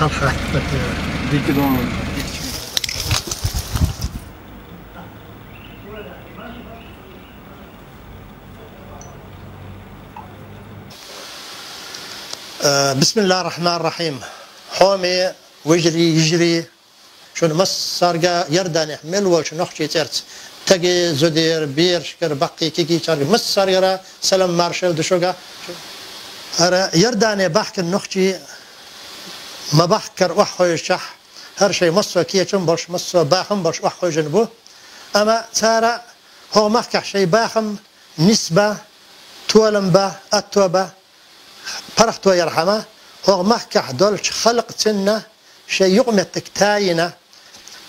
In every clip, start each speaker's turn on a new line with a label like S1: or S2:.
S1: خلخة ديكدون بسم الله الرحمن الرحيم. حومي ويجري يجري شون مس سارجا يردان ملول شنو خشي ترت تجي زدير بير شكر بقي كيكي شارج مس سارجا سلام مارشال دشوجا يردان بحكي النخشي ما بحكر وحوي الشح هر شيء مصر كيتشم برش مصر باخم برش وحوي جنبه أما ترى هو محكي شيء باخم نسبة تولم با أتوبة فرحت ويرحمه هو محكي دول خلق سنة شيء يقمتك تاينة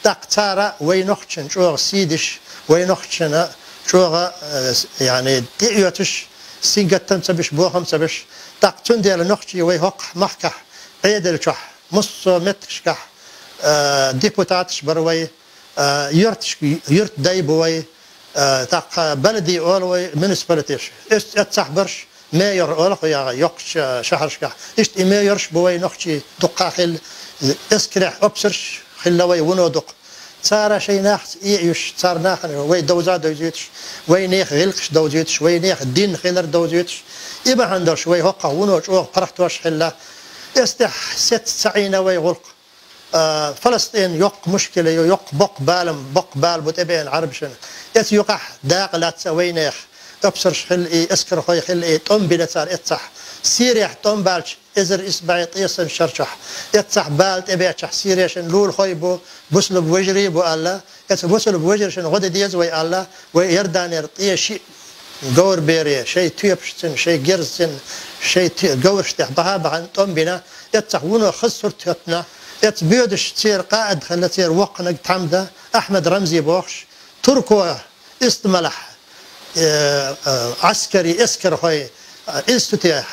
S1: تقتارا وينخشن شو سيدش وينخشن شو يعني تيوتش سينجتن سبش بوهم سبش تقتن ديال نخشي ويهق محكي عيدل شح مص متشكح ديبوتاتش بروي يرت دايبوي تاق بلدي اولوي منسبلتيش اتسحبرش ماير اولخ يا يقش شهرشكح اشت مايرش بوي نخشي دقاخل اسكرح ابسرش خلوي ونودق صار شي ناخس يعيش صار ناخن وي دوزا دوزيتش وي نيخ غلقش دوزيتش وي نيخ دين خلر دوزيتش يبقى عندر شوي هقه ونوش او فرحتوش خلا استح ست سعينا وي غلق فلسطين يق مشكله يق بق بال بتبين العرب شنو يت يقع داق لا تسوي نيخ ابسرش خلي اسكر خوي خلي طم بلا صار اتصح سيريح طم بالش ازر اسبعي طيسن شرشح يتصح بال تبيتش سيريشن لول خوي بو بسلب وجري بو الله يت بسلب وجري شن غد ديز وي الله ويردان يرطي شيء جور بيري شيء تيبشتن شيء جرزن شيء جورشتح بها بعن طم بنا يتصح ونو خسر تيتنا يت بيودش تصير قائد خلى تصير وقنا تحمده احمد رمزي بوخش تركوا استملح عسكري اسكر خوي انستيتيع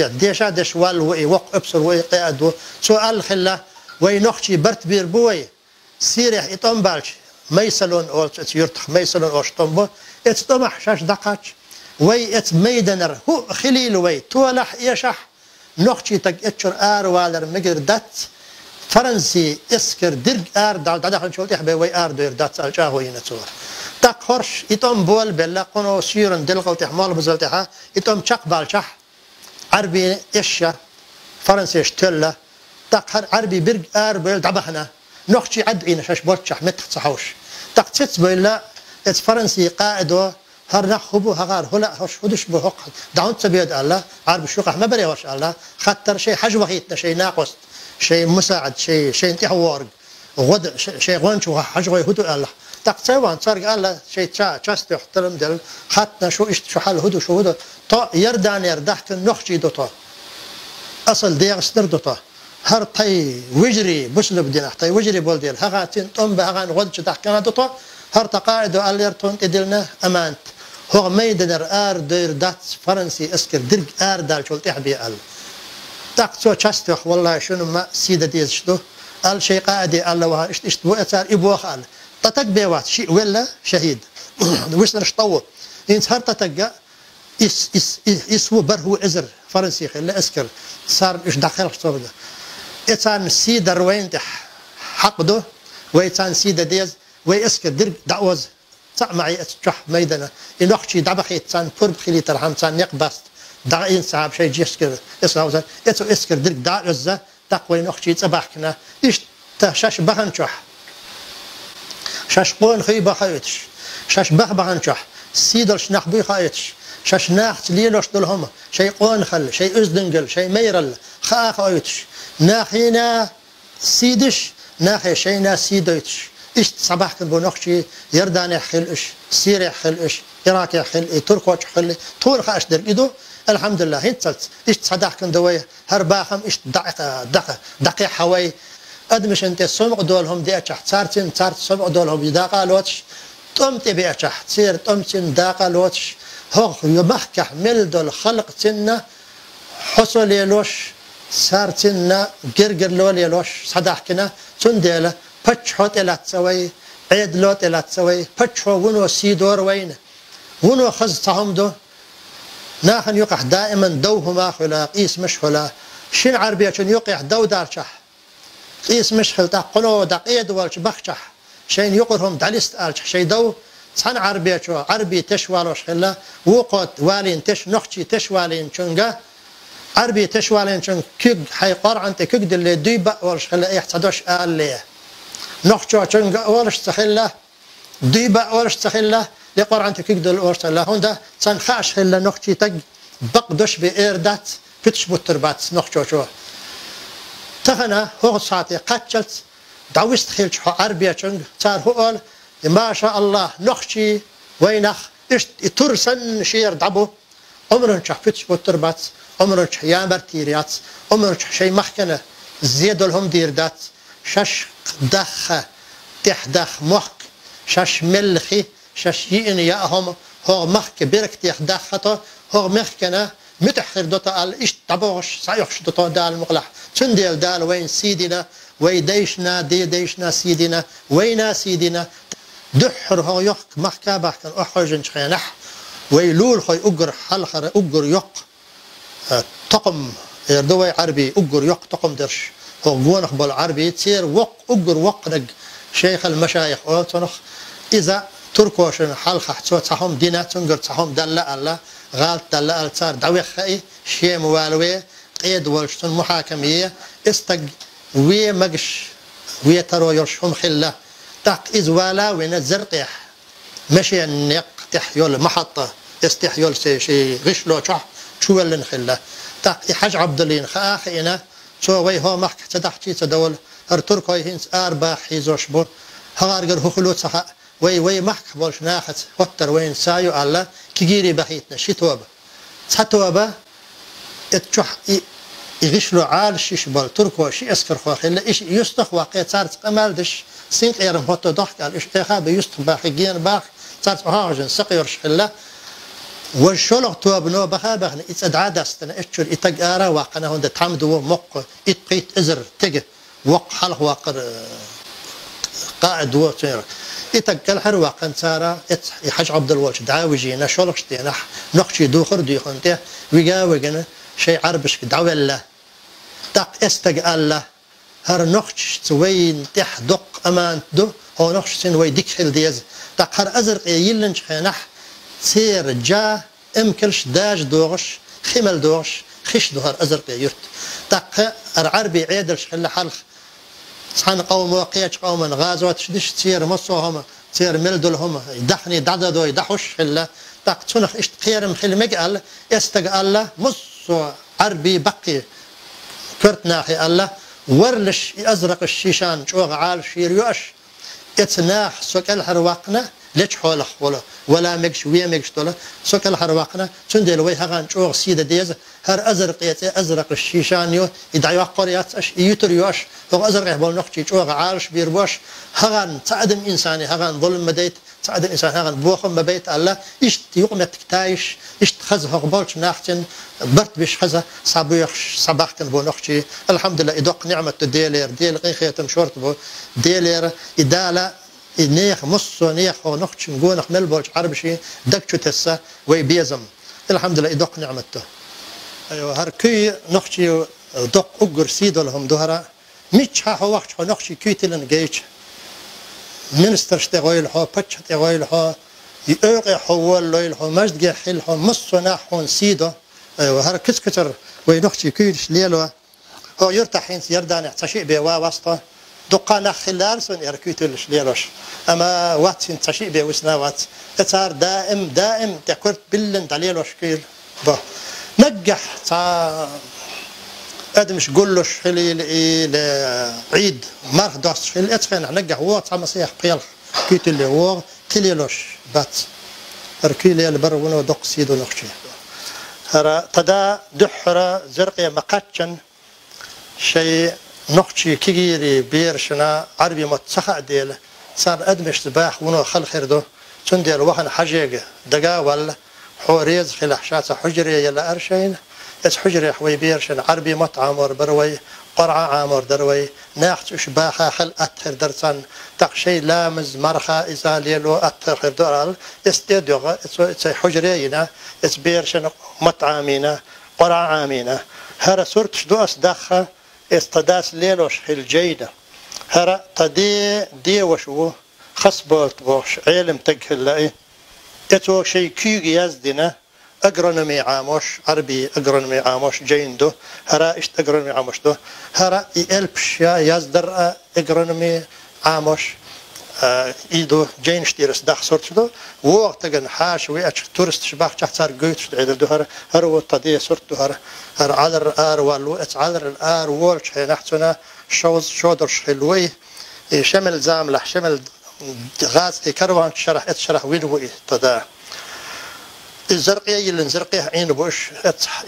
S1: ديشا دش وال وي وق ابصر وي قائد سؤال خلا وي نخشي برت بير بوي سيريح يطم بالش ميسلون او يرتخ ميسلون او شطمبو اتطمح شاش دقاتش وي ات ميدنر هو خليل وي تولح يشح نخشي تك اتشر ار والر مقر دات فرنسي اسكر درج ار داخل شولتي حبي وي ار دير دات الجاهو ينتصور تقهرش يتم بول بلا قنو سيرن دلقل تحمال بزلتها يتم شق بالشح عربي إشة فرنسي اشتلة تقهر عربي برج آر بيل دبحنا نخشي عدعين شاش بوتشح متخ صحوش تقتت بيلا ات فرنسي قائدو هر نخبو هغار هلا هش هدش بهق دعون تبيد الله عربي شوقح ما بري وش الله خطر شيء حجوغيتنا شيء ناقص شيء مساعد شيء انتي حوارق غد شيء غونشو حجوغي هدو الله تقسوان صار الله شيء تشاست يحترم دل خطنا شو شو حال هدو شو هدو طا يردان يردحت نخشي دوتا اصل ديغ ستر دوتا هر طي وجري بسلب دينا طي وجري بول ديال هغاتين طم بهغان غد تحكنا دوتا هر تقاعد اليرتون ادلنا امانت هو ميدنر ار دير دات فرنسي اسكر درج ار دال شول تحبي ال تقسو تشاست والله شنو ما سيده ديز شتو ال شيء قاعد الله وها اشت بو اثار ابو خال تتق بيوات شيء ولا شهيد وش طوط انت هر تتق اسمه برهو ازر فرنسي خلا اسكر صار ايش داخل صوبه اتان سيدر وين حقده ويتان سيده ديز ويسكر درج دعوز تاع معي اتشح ميدنا ينخشي دبخي تان قرب خلي ترحم تان يقبس دعين صعب شيء جيسكر اسراوز اتو اسكر درج دعوز تقوي نخشي صباحنا ايش تشاش بهنشح شاش قون خيبه خايتش شاش بهنشح سيدلش نخبي خايتش شاش ناخت ليلوش دلهم شيء قون خل شيء ازدنقل شيء ميرل خايتش ناخينا سيدش ناخي شينا سيدويتش ايش صباح كن بنخشي يردان خلش سيري خلش عراقي خل تركوش خل طول خاش درقدو الحمد لله هنتلت ايش صداح كن دوي هرباخم ايش دقيق حوي ادمش انت سمع دولهم دي اتش صارتين صارت سمع دولهم يداقا لوتش طمت بيتش تصير طمتين داقا لوتش هو يمحكح ملدل خلق تنا حصل يلوش صارتنا جرجر لول يلوش صداح كنا تنديله بتش حوت إلى تسوي عيد لوت إلى تسوي بتش هو ونو سيدور وين ونو خز تهمدو ناخن يقح دائما دوهما خلا قيس مش خلا شن عربية شن يقح دو دارشح قيس مشخل تقلو دقيد والش بخشح شين يقرهم دالست الش شي دو صن عربية شو عربي تشوالوش خلا وقت والين تش نخشي تشوالين شنجا عربي تشوالين شن كيج حي قرعن تكيج دل ديبا والش خلا يحتدوش آلية نخشوا شنجا والش تخلا ديبا والش تخلا لقرعن تكيج دل والش تخلا هوندا صن خاش خلا نخشي تج بقدش بإردات كتش بتربات نخشوا شو تخنا هو ساعتي قتلت دعوست خيلش عربية شنج صار هو ما شاء الله نخشي وينخ إيش ترسن شير دعبو عمرن شحفتش بتربات عمرن يامر تيريات عمرن شيء محكنة زيادوا لهم ديردات شش دخ تحدخ مخ شش ملخي شش يئن ياهم هو مخك برك تحدخته هو مخكنة متحر دوتا قال إيش تبوش سايخش دوتا دال مغلح تنديل دال وين سيدنا ويديشنا ديشنا سيدنا وينا سيدنا دحر هو يق محكا بحكن أحرجن شخينح ويلول خوي أجر حلخر أجر يق طقم يردوي عربي أجر يق طقم درش هو جوانخ بالعربي تصير وق أجر وق نج شيخ المشايخ أوتنخ إذا تركوشن حلخ حتسوت صحهم دينا تنجر صحهم دلّا الله غالت دلّا الله صار دعوي خي شيء موالوي قيد والشتن محاكمية استج وي مجش وي ترو يرشهم خلا تق إزوالا وين الزرقيح مشي النق تحيول محطة استحيول شيء غشلو شح شو اللي نخلا تق حج عبد الله خاخينا شو وي هو محك تدحشي تدول هرتركوي هنس أربع حيزوش بور هغارجر هو خلوت صح وي محك بولش ناخت وتر وين سايو الله كجيري بحيتنا شي توبة تحتوبة اتشح يغشلو عال شيش بال تركو شي اسكر خواخيلا ايش يستخ واقع صارت قمال دش سينك ايرم هوتو ضحك على ايش اخاب يستخ باخي جين باخ صارت هاجن سقير شخلا والشلغ توب نو بخا بخنا اتدعى دستنا اتشر اتقارا واقنا هند تحمدو مق اتقيت ازر تجي وق حلق واقر قائد وتير اتقل حر واقن سارا حج عبد الوالش دعاوي جينا شلغ شتينا نقشي دوخر ديخنته ويجا وجنا شيء عربش دعوة الله تق استج الله هر نخش وين تحدق أمان دو هو نخش سن وين ديك ديز تق هر أزرق يلنش خنح سير جا امكلش داج دوغش خمل دوغش خش دو هر أزرق يرت تق العربي عيدلش خلا حلخ صحن قوم وقيتش قوما غازوات شدش سير مصوهم سير ملدلهم يدحني دعدو يدحوش خلا تق تنخ اشت قيرم خل مقال استج الله مص عربي بقي كرت ناحي الله ورلش أزرق الشيشان شوغ عال شيريوش اتناح سوكل حرواقنا ليش حولخ ولا مكش ويا مكش طولا سوكل حرواقنا تندل وي هغان شوغ سيدة ديز هر أزرق أزرق الشيشان يو يدعي قريات اش يتريوش هو أزرق يحبول نقشي شوغ عالش بيربوش هغان تعدم إنساني هغان ظلم مديت تعدم إنسان هغان بوخم مبيت الله إيش يقمت تكتايش إيش تخزه قبولش ناختن برت بيش خزه صابيخش صباحكن بو نقشي الحمد لله إدوق نعمة ديلير ديل قيخيتم شورت بو ديلير إدالة نيخ مصو نيخ هو نقش نقول مل بولش عربشي دكتشو تسا ويبيزم الحمد لله إدوق نعمته أيوة هركي نقشي دوق أجر سيدو لهم دهرة ميتش ها هو وقت هو نقشي كيتلن جيش منستر شتغويل هو بتش تغويل هو يأقي حول لويل هو مجد جي حيل هو مصو ناحون سيدو أيوة هر كتر وينقشي كيتش ليلو هو يرتاحين يردان يحتشي بيوا واسطة دقانا خلال سن يركيتلش ليروش أما وات سن تشي بيوسنا وات تسار دائم تكرت بلن دليلوش كير با نجح تا ادمش قولوش خليل عيد مرخ دوس خليل اتخن نجح هو تا مسيح قيل كيتل هو كليلوش بات اركيلي البر ونو دق سيدو نخشي هرا تدا دحرة زرقية مقاتشن شيء نقشي كيجيري بيرشنا عربي متسخع ديل صار أدمش تباح ونو خل خيردو تندير وحن حجيجة دقا ولا حوريز خلحشات حجري يلا أرشين إس حجري حوي بيرشن عربي مطعمر بروي قرعة عامر دروي ناخت إشباحة خل أتخر درسان تقشي لامز مرخا إذا ليلو أتخر درال استيدوغا إس حجرينا إس بيرشن مطعمينا قرعة عامينا هذا صورت شدو أصدخة استداس ليلوش خل جيدة هرا تدي دي وشو خصبت بوش علم تجهل اتو شيء كيجي يزدنا اجرونومي عاموش عربي اجرونومي عاموش جيندو هرا اشت اجرونومي عاموش دو هرا يلبش يزدر اجرونومي عاموش ايدو جين شتيرس داخ صورت دو وقت جن حاش ويأتش تورست شباخ تحتار جوت شد عيد دو هر وطدي صورت دو هر علر الار والو ات علر الار وولش هي نحتنا شوز شودرش حلوي شمل زاملح شمل غاز كروان شرح اتشرح وين هو تدا الزرقية اللي نزرقيه عين بوش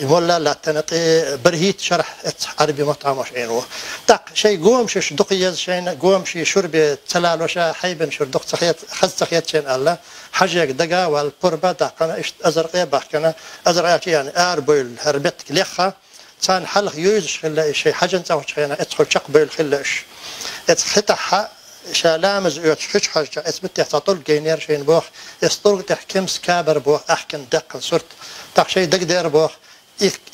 S1: يمولا لا تنطي برهيت شرح عربي مطعمش عينه تق شيء قوم شش دقيز شين قوم شي شرب تلالوشا حيبن شر دق تخيت خز تخيت شين الله حاجة دقا والقربة دقنا إيش أزرقية بحكنا أزرقية يعني أربيل هربتك لخا كان حلق يوزش خلا شيء حاجة نتاوش خينا ادخل شق بيل خلاش اتختح شالامز يتحش حاجة اثبت تطول جينير شين بوخ استرق تحكم سكابر بوخ احكن دق صرت تاق شي دق دير بوخ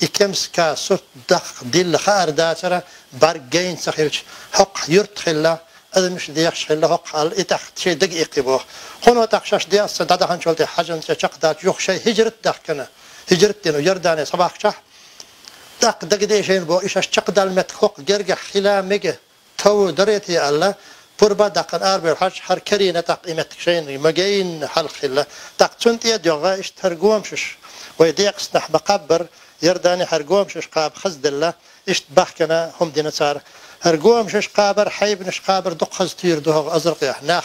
S1: يكم سكا صرت دق ديل خار داتره بارجين سخيرش حق يرت خلا هذا مش ديخش خلا حق على اتخ شي دق يقبوخ هنا تاقشاش دي استداد خن شولتي حاجه شق دات يخ شي هجرت دقنا هجرت دينو يرداني صباح شح دق دق دي شين بو ايش شق دال متخق جرجح خلا ميجه تو دريتي الله بربا دقن أربع حاج حر كرينة تقيمتك شيء مجين حلق خلا تقتنت يدعى إيش ترجوم شش ويديق سنح بقبر يرداني هرجوم شش قاب خزد الله إيش بحكنا هم دينصار هرجوم شش قابر حيب نش قابر دق خز تير ده أزرق يحناخ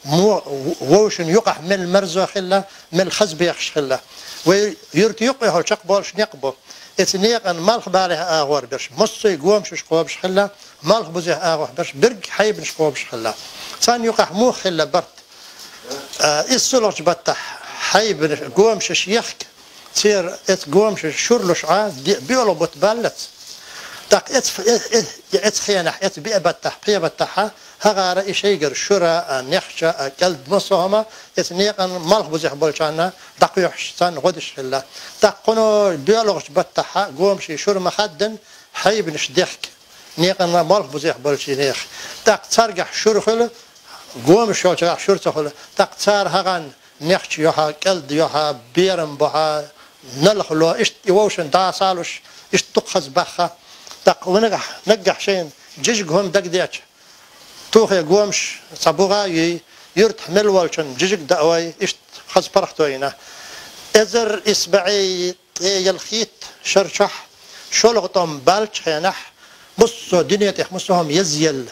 S1: مو ووشن يقع من المرزو خلا من الخز بيخش خلا ويرت يقع هالشق بالش نقبه اتنيق ان مالخ بالها اغور برش مص يقوم شش قوبش خلا مالخ بزه اغور برش برج حيب نش قوبش خلا ثاني يقع مو خلا برت السلوش بتح حيب قوم شش يخك تصير ات قوم شش شرلش عاد بيولو بتبلت تاق ات خيانح ات بي بتح بي بتحها هغا رأي شيء شراء نخشى كلب مصهما اتنيق ان مالخ بزه بولشانا دقيوش ثان غدش خلا تقنو بيولوغش بتحها قوم شي شور مخدن حيب نش ضحك نيق ان مالخ بزه بولشي نيخ تاق ترجح شور خلا قوم شو ترجح شور تخلا تاق تار هغان نخش يوها كلد يوها بيرم بها نلخلو اشت يوشن دا سالوش اشت تقخز بخا تاق ونجح نجح شين جيجهم دق دياتش توخ يقومش صبوغا يرتح ملولشن جيجك دأوي اشت خز برختوينا ازر اسبعي يلخيت شرشح شلغتهم بالش خينح مصو دنيتك مصوهم يزيل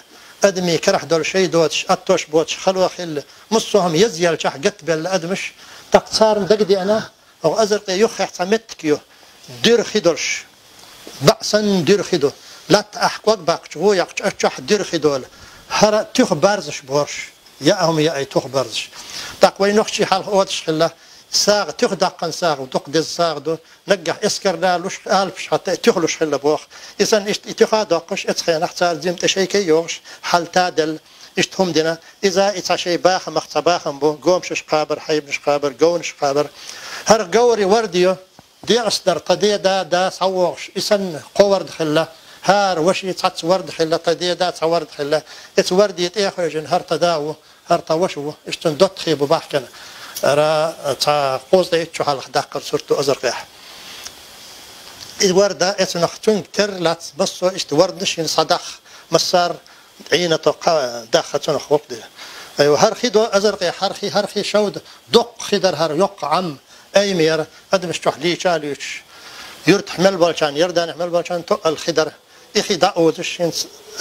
S1: ادمي كرح دول شي دوتش اتوش بوتش خلوه خل مصوهم يزيل شح قتبل ادمش تقصار دقدي انا او ازر يخ يحتمتكيو دير خدولش بأسن دير خدو لا تحقق باقش هو يقش دير خدول هر تخ برزش بورش ياهم يا اي تخ برزش تقوي نخشي حال اوتش خلا ساغ تخ دقن ساغ ودق دز ساغ دو نجح اسكر دالوش الفش حتى تخلش خلا بوخ اذا اتخا دقش اتخي نحتار زمت شي كي يوش حال تادل اشتهم دنا اذا اتع شي باخ مختباخم بو قومش قابر حيبنش قابر قونش قابر هر قوري ورديو دي اصدر قضيه دا صوغش اسن قورد خلا هار وشي تعت ورد خلا قضيه دا ورد خلا اتورد يتيخرجن هر تداو هر توشو اشتن دوت خيبو باحكنا را تا قوز دا اتشو حالخ داقر صورتو ازرقيح الورده اتنختون كتر لات بصو اشت وردش صدخ مسار عينة داختون خوق دي ايوه هر خيدو ازرقيح هر خي شود دق خدر هر يق عم اي مير ادمش تحلي شاليش يرتح مل بالشان يردان مل بالشان تو الخدر اخي داودش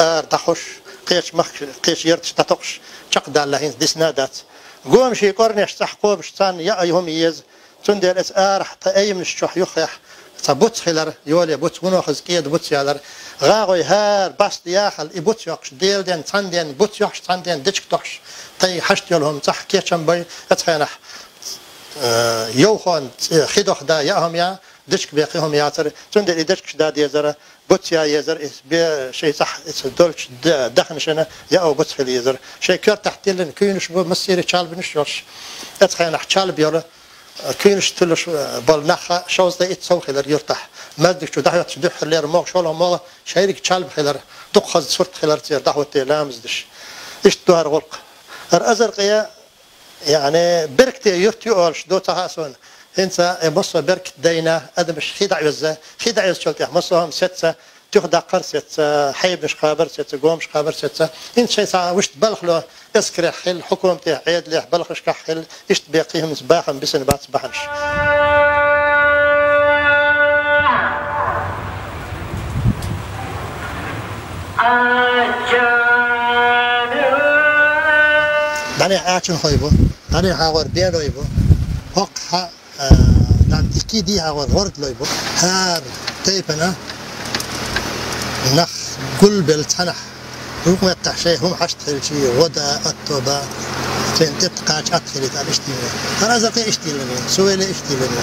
S1: دخش قيش مخ قيش يرتش تطقش شق دالهين دسنادات قوم شي قرنش تحقوب شتان يا ايهم يز تندل اسار حتى اي من الشح يخيح تبوت خلر يولي بوت ونو خزقيد بوت يالر غاغي هار باست ياخل يبوت يقش ديل دين تاندين بوت يقش تاندين ديك تقش تي حشت يلهم صح كيتشم باي اتخينح يوخون خدوخ دا ياهم يا دشك بيقيهم ياتر تندل دشك دا ديزر بوت يا يزر بي شيء صح دولش دخنشنا يا او بوت خلي يزر شيء كر تحت لن كينش بو مسير تشال بنشوش اتخينح تشال بيولا كينش تلش بالنخ شوز ده يتسوق خلر يرتاح ما بدك شو دحوة تدح خلر ما شو له ما شايرك تشالب خلر تأخذ صورت خلر تصير دحوة تلامز دش إيش توار غلق الأزرق يعني بركتي يرتي أولش دو تهاسون هنسا مصر برك دينا أدمش خدع يوزا خدع يوز شلتي مصرهم ستة تاخذ قرصة حيب مش قابر ستة قوم مش قابر ستة إنت شيء ساعة وش تبلغ له اسكر حل حكومته عيد له بلغش كحل إيش تبيقيهم صباحا بسن بعد صباحنش دعني عاشن خويبو دعني هاور بيان لويبو هق ها دعني تكيدي هاور ورد لويبو هار تيبنا نخ قل بالتنح هم التحشي هم حشتل شيء ودا التوبة فين تتقاش أدخلت على اشتيلنا أنا زقي اشتيلنا سويلي اشتيلنا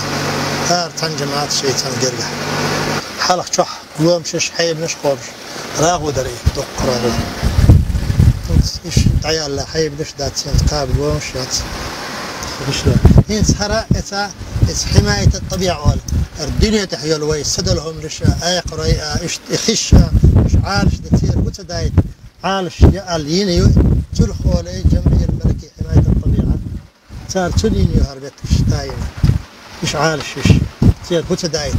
S1: هار تنجمعات شيء تنقرقح حلق شح قوم شش حيب مش قرش راغو دري دق راغو إيش عيال لا حيب ليش دات قابل قوم شات إيش لا هين سهرة إتا حماية الطبيعة وال الدنيا تحيا الوي سدلهم ليش أقرأ إيش خش مش عارش تصير وتدايت عارش يالين يو تلخولي جمعية الملكية حماية الطبيعة صار تلين يهربت إيش تاين مش عارش إيش تصير وتدايت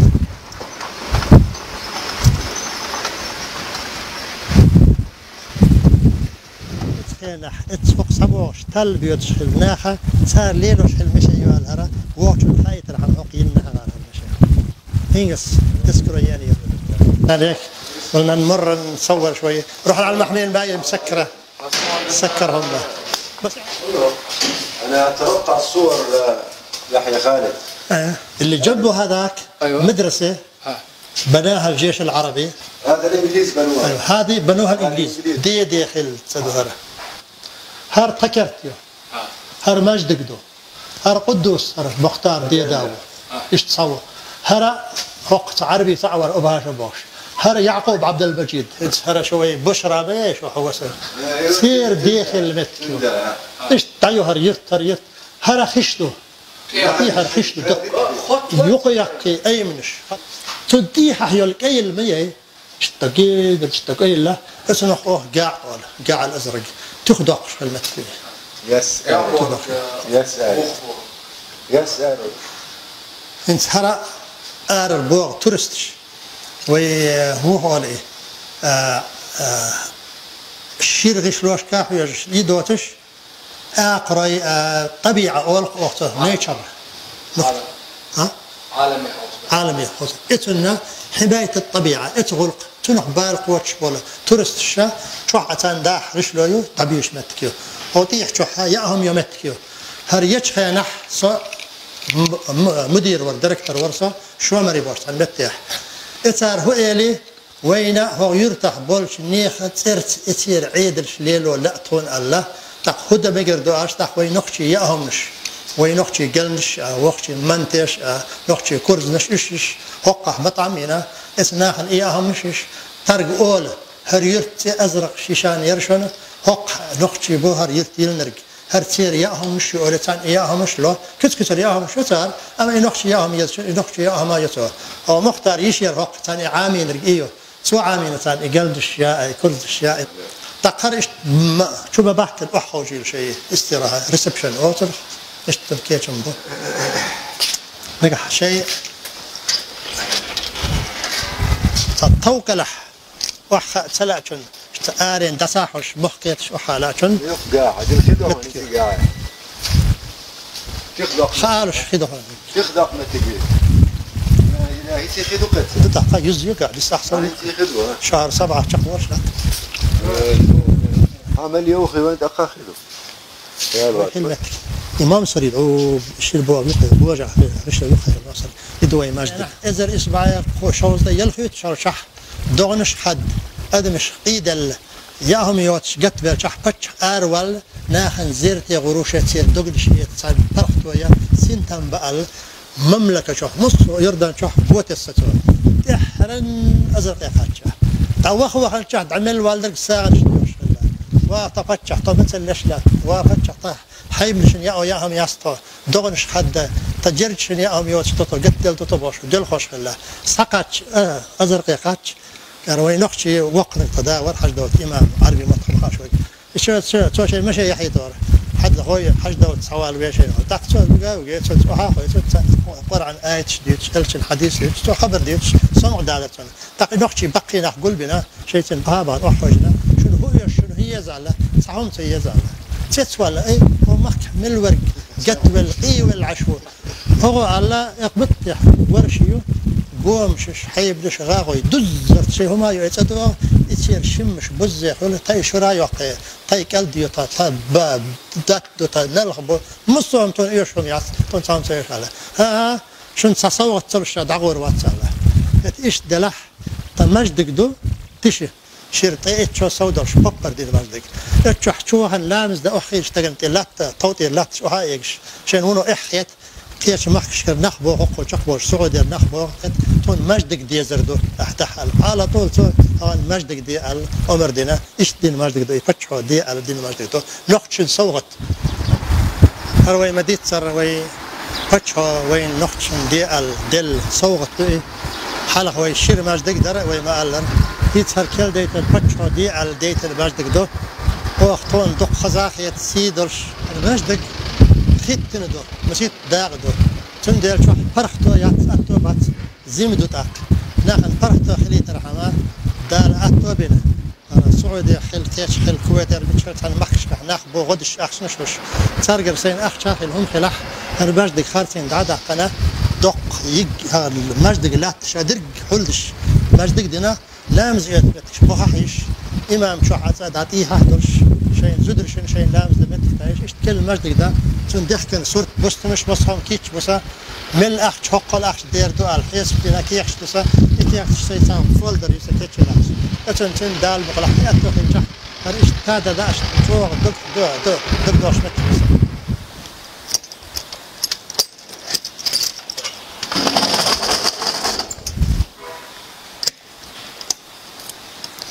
S1: نح اتفق سبوش تل بيوتش الناحة صار ليلوش المشي يوالهرا وقت الحياة رح نحق ينها على المشي هينقص تذكروا يعني عليك قلنا نمر نصور شوية روح على المحمين باقي مسكرة سكرهم بس
S2: أنا أتوقع الصور يحيى خالد
S1: اللي جنبه هذاك مدرسة بناها الجيش العربي
S2: هذا الإنجليز بنوها
S1: هذه بنوها الإنجليز دي داخل سدوهرة هار تكرتيو هار مجدقدو هار قدوس هار مختار دي داو إيش تصور هر وقت عربي تعور أبهاش بوش هر يعقوب عبد المجيد هر شوي بشرى بيش وهو سير داخل متكيو إيش تعيو هر يرت هر خشتو هر خشتو يقيق أي منش تديها يلك أي المية اشتقي له اسمه قاع الأزرق تخدق في المتكيو
S2: يسأل
S1: انت هرا البوغ تورستش وهو هولي الشير غشلوش كاح ويجش يدوتش اقرأي طبيعة اول وقته نيتشر عالمي يخوص اتنا حماية الطبيعة اتغلق تنح بالق واتش بولا تورستش شوح عتان داح رشلويو طبيعش متكيو وطيح شوحا ياهم يمتكيو هر يجخ نح مدير وديركتور ورصة شو مري بورس المتح إثار هو إلي وين هو يرتاح بولش نيخ تصير عيد الشليل ولا تون الله تأخذ بقردواش تأخذ نخشي يأهمش وينخشي قلنش وخشي منتش نخشي كرزنش إيش حقه مطعمينا إثناء إياهمش ترق أول هريرت أزرق شيشان يرشون حق نخشي بوهر يرتيل نرق هر تصير ياهم مش أولتان ياهم مش له كتر ياهم مش صار أما ينخش ياهم يسوع أو مختار يشير وقت ثاني عامين رجيو سو عامين ثاني قلد الشياء كل الشياء تقرش شو بحكي الأخ وجيل شيء استراحة ريسبشن أوتر إيش تبكيتهم بو نجح شيء تطوكلح وح سلعشن آرين دساحش مخكيتش وحالاتشن
S2: يقع الخدوة انت قاعد تخدق
S1: خالش خدوة
S2: تخدق ما تجي لا هي خدوة
S1: تدقى يزي قاعد يستحسن شهر 7 شهور
S2: عمل يوخي وانت أقا خدوة يا الوقت
S1: إمام سرير أو شيل بوجع بوجع رشة يخرج الوصل يدوي ماجد إذا إسبوعير خوشوز ده يلخيت شرشح دغنش حد أدمش قيد ياهم يوتش قت بالشح بتش أرول ناخن زيرتي غروشة تصير دغنش يتصاب طرفت ويا سنتم بقى مملكة شح نص يردن شح بوت الستور تحرن أزرق يخرج توخ وخرج عمل والدك ساعة وطفتش طبت الليش لا وفتش طه حي مشن ياهم ياسطو دغنش حد تجرد شني أو ميوت تطو قتل تطبوش دل خوش خلا سقط أزرق قاتش كروي نقشي وقت تداور حج دوت إمام عربي مطخ خاشوي شو شيء مشي يحيي دور حد خوي حج دوت سوال ويشين تاك شو بقى وجيت شو ها خوي شو قرآن آية ديت شلش الحديث ديت شو خبر ديت سمع دالتنا تاك نقشي بقي نح قلبنا شيء تنبهابا وحوجنا شنو هي زعلة صحون هي زعلة تسوال أي هو محك من الورق قت والقي والعشور هو الله يقبط ورشيو قوم شش حيب دش غاغوي دزرت شيء هما يعتدوا يصير شمش بزح ولا تاي شرا يقي تاي كالديو تا باب دات تا نلخبو مصوم تون يشوم ياس تون سام سير على ها شن تصوت ترش دغور واتساله ايش دلح تمجدك دو تشي شرطي شو سودر شو بقر دي مجدك اتشو حشوهن لامز ده اخي اشتغلت لات توتي لات شو هايش شن هونو احيت كيش محكش نخبو حقو شقبو سعودي نخبو تون مجدك دي زردو احتحل على طول تو هان مجدك دي الامر دينا ايش دين مجدك دي فتشو دي الدين مجدك دو نقش صوغت هروي مديت سر وي فتشو وين نقش دي الدل صوغت دي حلق وي شير مجدك در وي ما علن يتسر كل ديت فتشو دي الديت المجدك دو وقتون دق خزاخيت سيدرش المجدك خيتن دو مسيت داغ دو تندير شو فرختو ياتو بات زيمدو تاك ناخن فرختو خليت رحمه دار اتو بنا سعودي خل كيش خل كويت المشكلة عن مخش ناخ بو غدش اخشنش ترجر سين اخ شاخل هم خلاح هرباش دك خارتين دعدا قنا دق يج المجدق لا تشادرق حلدش مجدق دينا لامز يتش بوحيش امام شو عزاد عطيها هدرش شيء زدر شيء لامز دمتك تعيش ايش كل مجدق ده تندخن صورت بوست مش بصهم كيتش بوسا مل اخ حق الاخ دير دو الحيس بنا كيخش تسا يتيخش شيء سام فولدر يسكتش لاس اتن دال بقلح اتو خنجح هريش تادا داش فوق دق دوش متر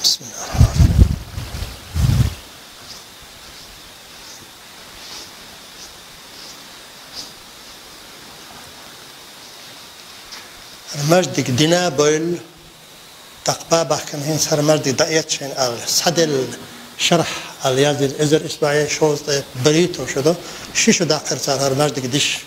S1: بسم الله الرحمن الرحيم المجدك دينا بول تقبابه كان هين صار مجدك دقيت شين صد الشرح اليازي الازر اسماعيل شوز بريتو شدو شيشو داقر صار مجدك ديش